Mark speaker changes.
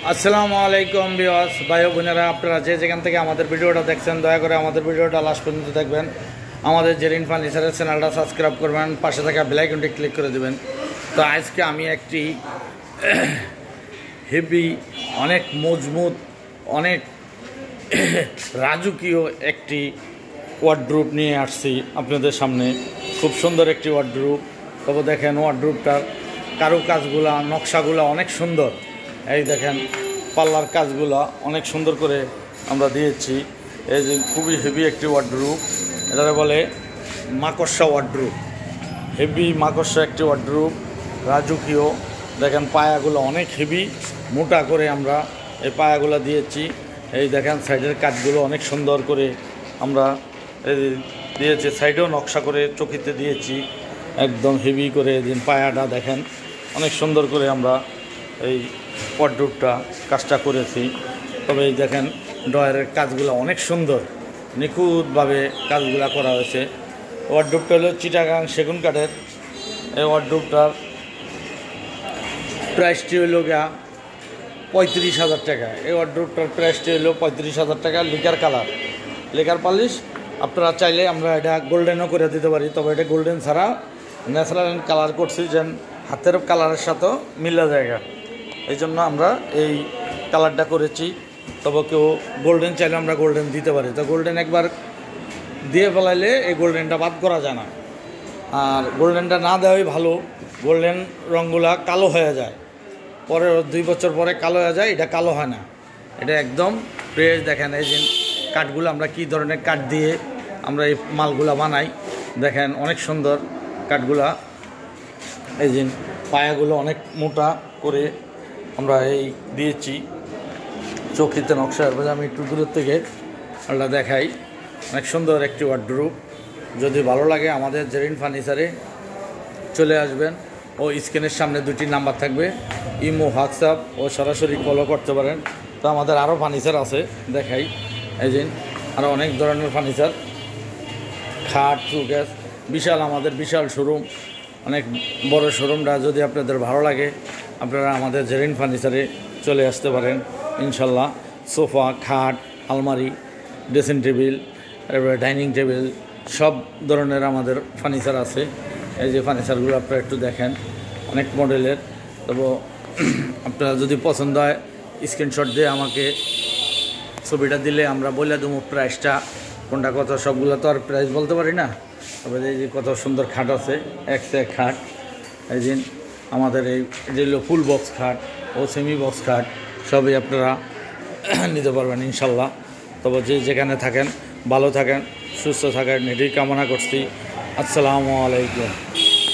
Speaker 1: আসসালামু আলাইকুম ভিউয়ার্স, ভাই ও বোনেরা, আপনারা যে যেখান থেকে আমাদের ভিডিওটা দেখছেন দয়া করে আমাদের ভিডিওটা লাস্ট পর্যন্ত দেখবেন। আমাদের জেরিন ফার্নিচারের চ্যানেলটা সাবস্ক্রাইব করবেন, পাশে থাকা বেল আইকনটি ক্লিক করে দেবেন। তো আজকে আমি একটি হেভি, অনেক মজবুত, অনেক রাজকীয় একটি ওয়ার্ডরোব নিয়ে আসছি আপনাদের সামনে। খুব সুন্দর একটি ওয়ার্ডরোব। তবে দেখেন ওয়ার্ডরোবটার কারুকাজগুলা, নকশাগুলা অনেক সুন্দর। এই দেখেন পাল্লার কাজগুলা অনেক সুন্দর করে আমরা দিয়েছি। এই যে খুবই হেভি একটি ওয়ার্ডরোব, এটাকে বলে মাকড়সা ওয়ার্ডরোব। হেভি মাকড়সা একটি ওয়ার্ডরোব, রাজকীয়। দেখেন পায়াগুলো অনেক হেভি, মোটা করে আমরা এই পায়াগুলো দিয়েছি। এই দেখেন সাইডের কাজগুলো অনেক সুন্দর করে আমরা দিয়েছি, সাইডেও নকশা করে চকিতে দিয়েছি একদম হেভি করে। দিন পায়াটা দেখেন অনেক সুন্দর করে আমরা এই ওয়ার্ডরোবটা কাজটা করেছি। তবে এই দেখেন ডয়ারের কাজগুলো অনেক সুন্দর, নিখুঁতভাবে কাজগুলো করা হয়েছে। ওয়ার্ডরোবটা হলো চিটাগাং সেগুন কাঠের। এই ওয়ার্ডরোবটার প্রাইসটি হইল 35,000 টাকা। এই ওয়ার্ডরোবটার প্রাইসটি হলো 35,000 টাকা। Liquor colour, liquor polish. আপনারা চাইলে আমরা এটা গোল্ডেনও করে দিতে পারি, তবে এটা গোল্ডেন ছাড়া ন্যাচারাল কালার করছি, যেন হাতের কালারের সাথেও মিলা জায়গা, এই জন্য আমরা এই কালারটা করেছি। তবে কেউ গোল্ডেন চাইলে আমরা গোল্ডেন দিতে পারি। তো গোল্ডেন একবার দিয়ে ফেলাইলে এই গোল্ডেনটা বাদ করা যায় না, আর গোল্ডেনটা না দেওয়াই ভালো। গোল্ডেন রঙগুলা কালো হয়ে যায়, পরে 2 বছর পরে কালো হয়ে যায়, এটা কালো হয় না, এটা একদম ফ্রেশ। দেখেন এই যে কাঠগুলো আমরা কী ধরনের কাঠ দিয়ে আমরা এই মালগুলা বানাই, দেখেন অনেক সুন্দর কাঠগুলা। এই যে পায়াগুলো অনেক মোটা করে আমরা এই দিয়েছি চৌকিতে নকশা। আমি একটু দূরের থেকে ওটা দেখাই, অনেক সুন্দর একটি ওয়ার্ডরোব। যদি ভালো লাগে আমাদের জেরিন ফার্নিচারে চলে আসবেন। ও স্ক্রিনের সামনে 2টি নাম্বার থাকবে, ইমো, হোয়াটসঅ্যাপ ও সরাসরি কলও করতে পারেন। তো আমাদের আরও ফার্নিচার আছে, দেখাই। এই যে আরও অনেক ধরনের ফার্নিচার, খাট, শোকেস, বিশাল, আমাদের বিশাল শোরুম, অনেক বড় শোরুমটা। যদি আপনাদের ভালো লাগে আপনারা আমাদের জেরিন ফার্নিচারে চলে আসতে পারেন ইনশাল্লাহ। সোফা, খাট, আলমারি, ড্রেসিং টেবিল, এরপরে ডাইনিং টেবিল, সব ধরনের আমাদের ফার্নিচার আছে। এই যে ফার্নিচারগুলো আপনারা একটু দেখেন, অনেক মডেলের। তবে আপনারা যদি পছন্দ হয় স্ক্রিনশট দিয়ে আমাকে ছবিটা দিলে আমরা বলে দেবো প্রাইসটা কোনটা কত। সবগুলো তো আর প্রাইস বলতে পারি না। তবে এই যে কত সুন্দর খাট আছে, এক খাট। এই যে আমাদের এই যেগুলো ফুল বক্স খাট ও সেমি বক্স খাট সবই আপনারা নিতে পারবেন ইনশাল্লাহ। তবে যে যেখানে থাকেন ভালো থাকেন, সুস্থ থাকেন, এটাই কামনা করছি। আসসালামু আলাইকুম।